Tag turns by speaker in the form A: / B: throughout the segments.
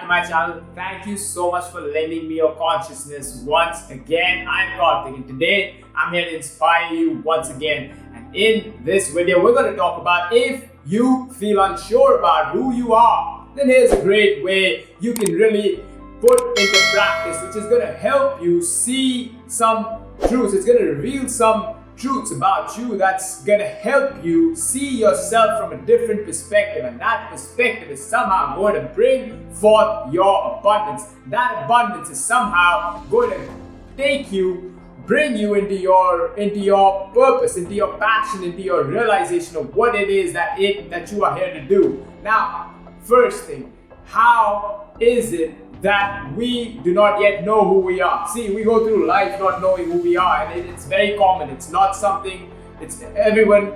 A: to my channel. Thank you so much for lending me your consciousness once again. I'm Karthik and today I'm here to inspire you once again. And in this video, we're going to talk about if you feel unsure about who you are, then here's a great way you can really put into practice, which is going to help you see some truths. It's going to reveal some truths about you that's going to help you see yourself from a different perspective, and that perspective is somehow going to bring forth your abundance. That abundance is somehow going to bring you into your purpose, into your passion, into your realization of what it is that you are here to do. Now, first thing, how is it that we do not yet know who we are? See, we go through life not knowing who we are, and it's very common. It's not something, it's everyone,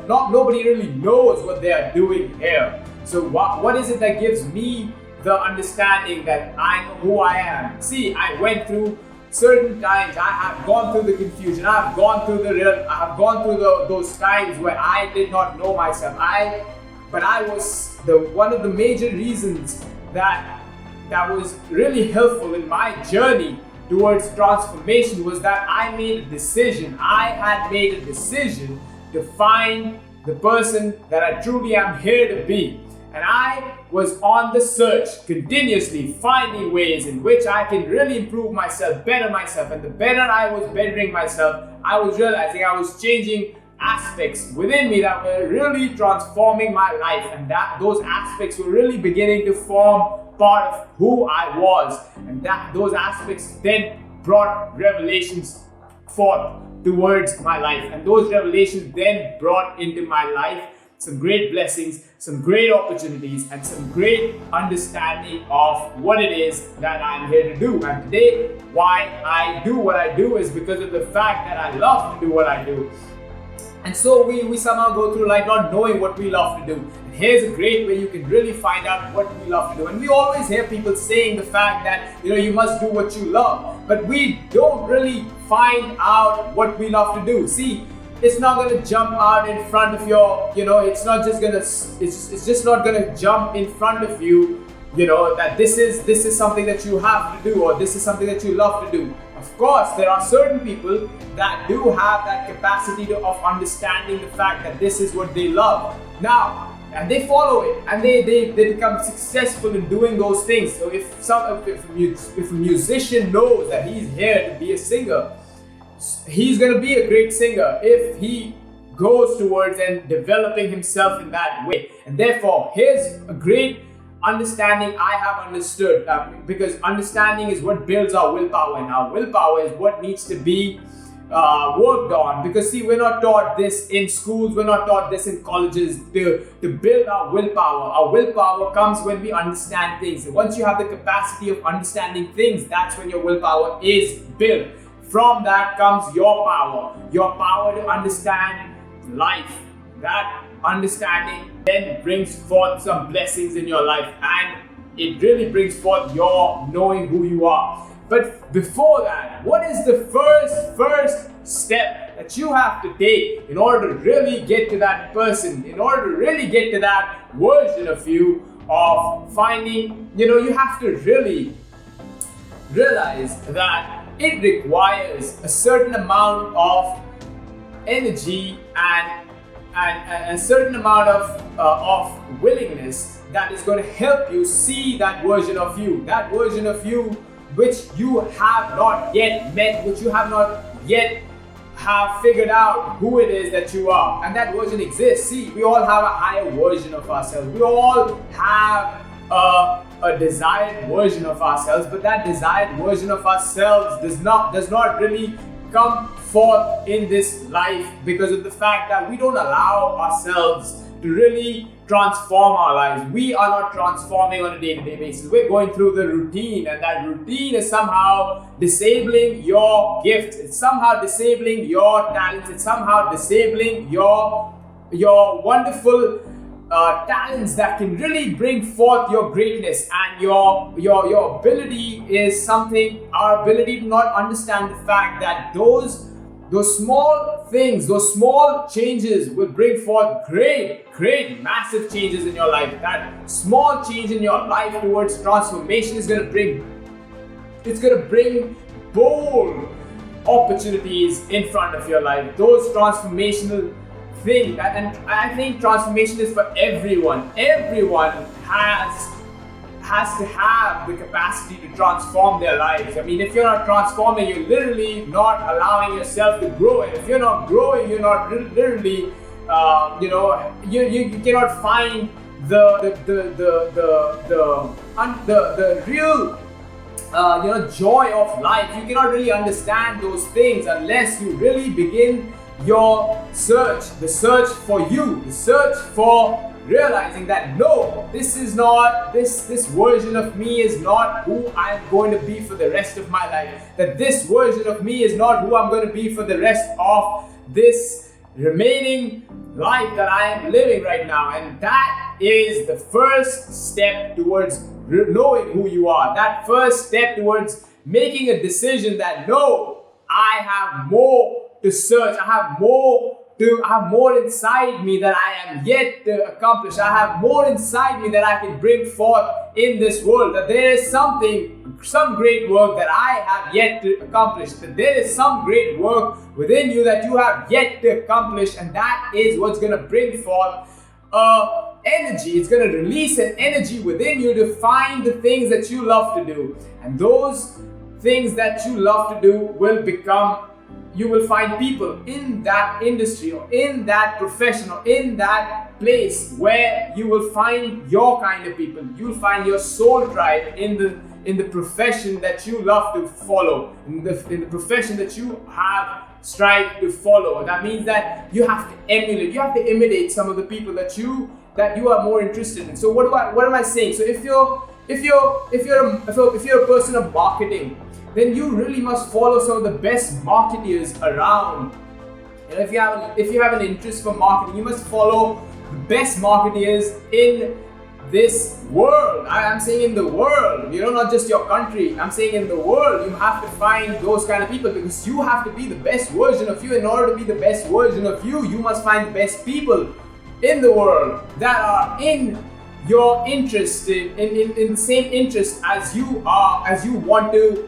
A: nobody really knows what they are doing here. So what is it that gives me the understanding that I know who I am? See, I went through certain times, I have gone through the confusion, I have gone through those times where I did not know myself. But I was one of the major reasons that was really helpful in my journey towards transformation was that I made a decision. I had made a decision to find the person that I truly am here to be. And I was on the search, continuously finding ways in which I can really improve myself, better myself. And the better I was bettering myself, I was realizing I was changing aspects within me that were really transforming my life, and that those aspects were really beginning to form part of who I was, and that those aspects then brought revelations forth towards my life, and those revelations then brought into my life some great blessings, some great opportunities, and some great understanding of what it is that I'm here to do. And today, why I do what I do is because of the fact that I love to do what I do. And so we somehow go through life not knowing what we love to do. And here's a great way you can really find out what we love to do. And we always hear people saying the fact that, you must do what you love. But we don't really find out what we love to do. See, it's not going to jump out in front of it's just not going to jump in front of you, that this is something that you have to do, or this is something that you love to do. Of course, there are certain people that do have that capacity of understanding the fact that this is what they love. Now, and they follow it, and they become successful in doing those things. So if a musician knows that he's here to be a singer, he's going to be a great singer if he goes towards and developing himself in that way. And therefore, here's a great understanding I have understood, because understanding is what builds our willpower, and our willpower is what needs to be worked on. Because see, we're not taught this in schools, we're not taught this in colleges to build our willpower. Our willpower comes when we understand things. And once you have the capacity of understanding things, that's when your willpower is built. From that comes your power to understand life. That understanding then brings forth some blessings in your life, and it really brings forth your knowing who you are. But before that, what is the first step that you have to take in order to really get to that person, in order to really get to that version of you of finding, you have to really realize that it requires a certain amount of energy and a certain amount of willingness that is going to help you see that version of you which you have not yet met, which you have not yet have figured out who it is that you are. And that version exists. See, we all have a higher version of ourselves. We all have a desired version of ourselves, but that desired version of ourselves does not really come forth in this life because of the fact that we don't allow ourselves to really transform our lives. We are not transforming on a day-to-day basis. We're going through the routine, and that routine is somehow disabling your gifts. It's somehow disabling your talents. It's somehow disabling your wonderful talents that can really bring forth your greatness. And your ability is something, our ability to not understand the fact that those those small things, those small changes will bring forth great, massive changes in your life. That small change in your life towards transformation is going to bring bold opportunities in front of your life. Those transformational things, and I think transformation is for everyone. Everyone has to have the capacity to transform their lives. I mean, if you're not transforming, you're literally not allowing yourself to grow. And if you're not growing, you're not literally, you cannot find the real joy of life. You cannot really understand those things unless you really begin your search, the search for you, the search for realizing that no, this version of me is not who I'm going to be for the rest of my life. That this version of me is not who I'm going to be for the rest of this remaining life that I am living right now. And that is the first step towards knowing who you are. That first step towards making a decision that no, I have more to search. I have more inside me that I am yet to accomplish. I have more inside me that I can bring forth in this world. That there is some great work that I have yet to accomplish. That there is some great work within you that you have yet to accomplish, and that is what's going to bring forth energy. It's going to release an energy within you to find the things that you love to do. And those things that you love to do will become, you will find people in that industry or in that profession or in that place where you will find your kind of people. You'll find your soul tribe in the profession that you love to follow, in the profession that you have strived to follow. That means that you have to emulate, you have to imitate some of the people that you are more interested in. So what am I saying? So if you're a person of marketing, then you really must follow some of the best marketeers around. And if you have an interest for marketing, you must follow the best marketeers in this world. I'm saying in the world, not just your country. I'm saying in the world, you have to find those kind of people, because you have to be the best version of you. In order to be the best version of you, you must find the best people in the world that are in your interest, in the same interest as you are, as you want to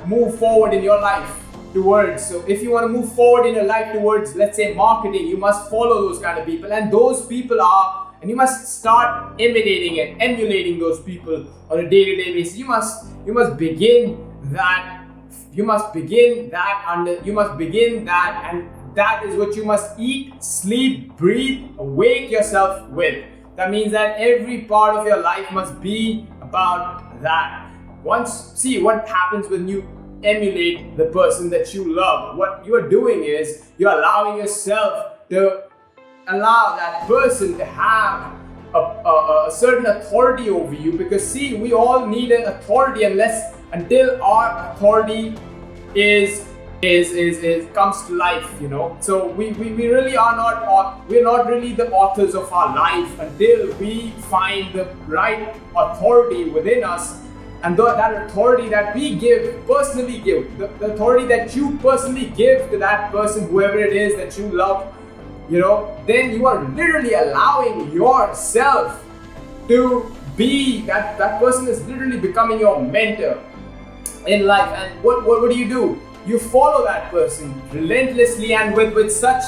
A: move forward in your life towards. So if you want to move forward in your life towards, let's say, marketing, you must follow those kind of people, and those people are, and you must start imitating and emulating those people on a day-to-day basis. You must begin that, and that is what you must eat, sleep, breathe, awake yourself with. That means that every part of your life must be about that. See what happens when you emulate the person that you love. What you are doing is you're allowing yourself to allow that person to have a certain authority over you. Because see, we all need an authority until our authority comes to life, So we really are not, we're not really the authors of our life until we find the right authority within us. And that authority that we personally give, the authority that you personally give to that person, whoever it is that you love, then you are literally allowing yourself to be, that person is literally becoming your mentor in life. And what do? You follow that person relentlessly and with such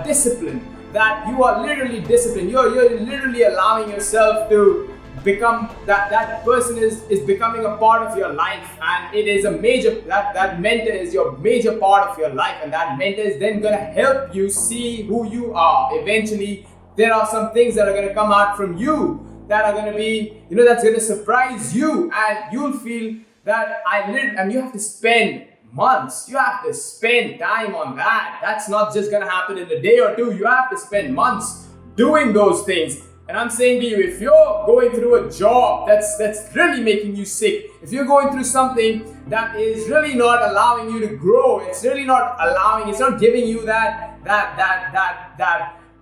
A: discipline that you are literally disciplined. You're literally allowing yourself to become that person is becoming a part of your life, and it is a major, that mentor is your major part of your life, and that mentor is then going to help you see who you are. Eventually there are some things that are going to come out from you that are going to be, that's going to surprise you, and you'll feel that and you have to spend months, you have to spend time on that. That's not just going to happen in a day or two. You have to spend months doing those things. And I'm saying to you, if you're going through a job that's really making you sick, if you're going through something that is really not allowing you to grow, it's not giving you that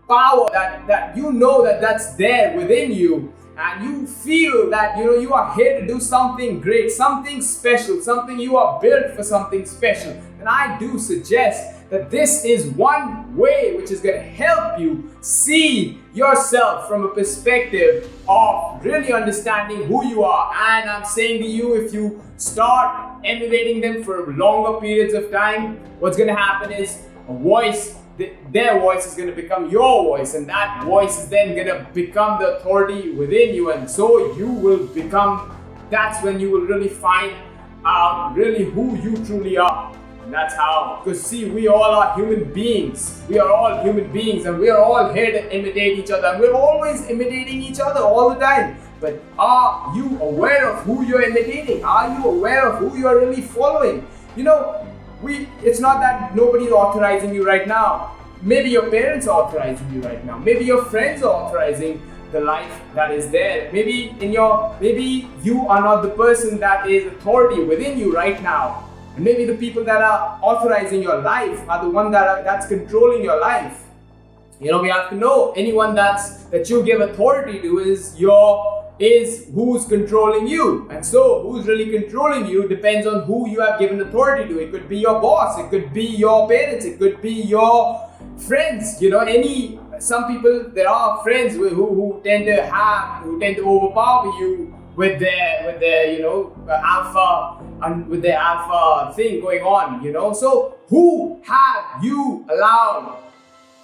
A: power that that's there within you, and you feel that you are here to do something great, something special, something you are built for something special, then I do suggest that this is one way which is going to help you see yourself from a perspective of really understanding who you are. And I'm saying to you, if you start emulating them for longer periods of time, what's going to happen is their voice is going to become your voice, and that voice is then going to become the authority within you, and so you will become, that's when you will really find out really who you truly are. And that's how, because see, we all are human beings. We are all human beings, and we are all here to imitate each other, and we're always imitating each other all the time. But are you aware of who you're imitating? Are you aware of who you're really following? It's not that nobody's authorizing you right now. Maybe your parents are authorizing you right now. Maybe your friends are authorizing the life that is there. Maybe you are not the person that is authority within you right now. And maybe the people that are authorizing your life are the one that's controlling your life. We have to know anyone that you give authority to is who's controlling you. And so who's really controlling you depends on who you have given authority to. It could be your boss, it could be your parents, it could be your friends. Some people, there are friends who tend to overpower you with their alpha thing going on. So who have you allowed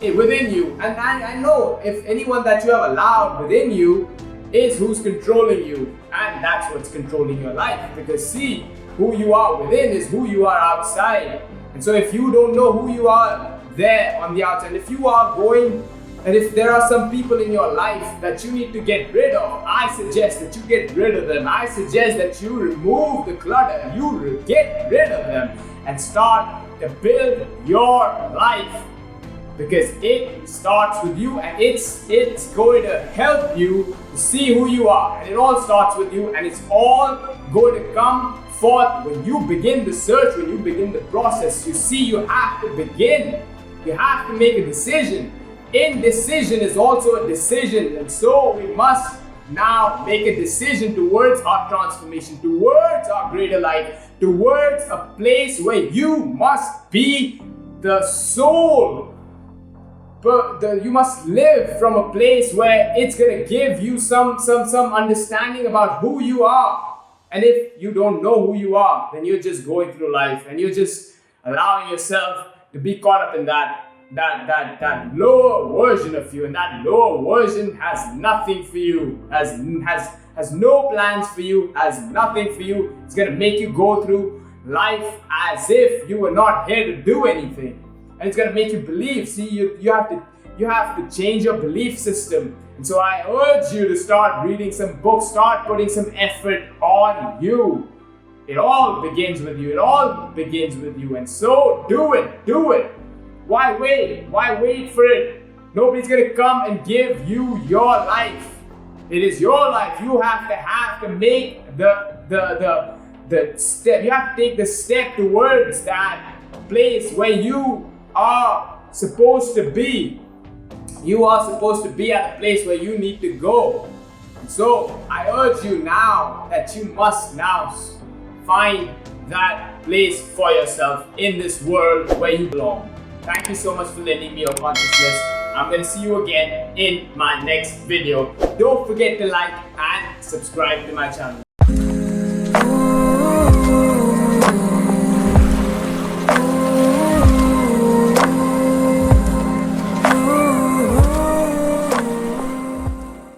A: within you? And I know if anyone that you have allowed within you is who's controlling you, and that's what's controlling your life. Because see, who you are within is who you are outside. And so if you don't know who you are there on the outside, if there are some people in your life that you need to get rid of, I suggest that you get rid of them. I suggest that you remove the clutter, you get rid of them and start to build your life. Because it starts with you, and it's going to help you to see who you are. And it all starts with you, and it's all going to come forth when you begin the search, when you begin the process. You see, you have to begin. You have to make a decision. Indecision is also a decision, and so we must now make a decision towards our transformation, towards our greater life, towards a place where you must be the soul. But you must live from a place where it's going to give you some understanding about who you are. And if you don't know who you are, then you're just going through life and you're just allowing yourself to be caught up in that lower version of you. And that lower version has nothing for you, has no plans for you, has nothing for you. It's going to make you go through life as if you were not here to do anything. And it's going to make you believe. See, you have to change your belief system. And so I urge you to start reading some books, start putting some effort on you. It all begins with you. It all begins with you. And so do it. Why wait? Why wait for it? Nobody's going to come and give you your life. It is your life. You have to make the step. You have to take the step towards that place where you are supposed to be. You are supposed to be at a place where you need to go. And so I urge you now that you must now find that place for yourself in this world where you belong. Thank you so much for lending me your consciousness. I'm going to see you again in my next video. Don't forget to like and subscribe to my channel.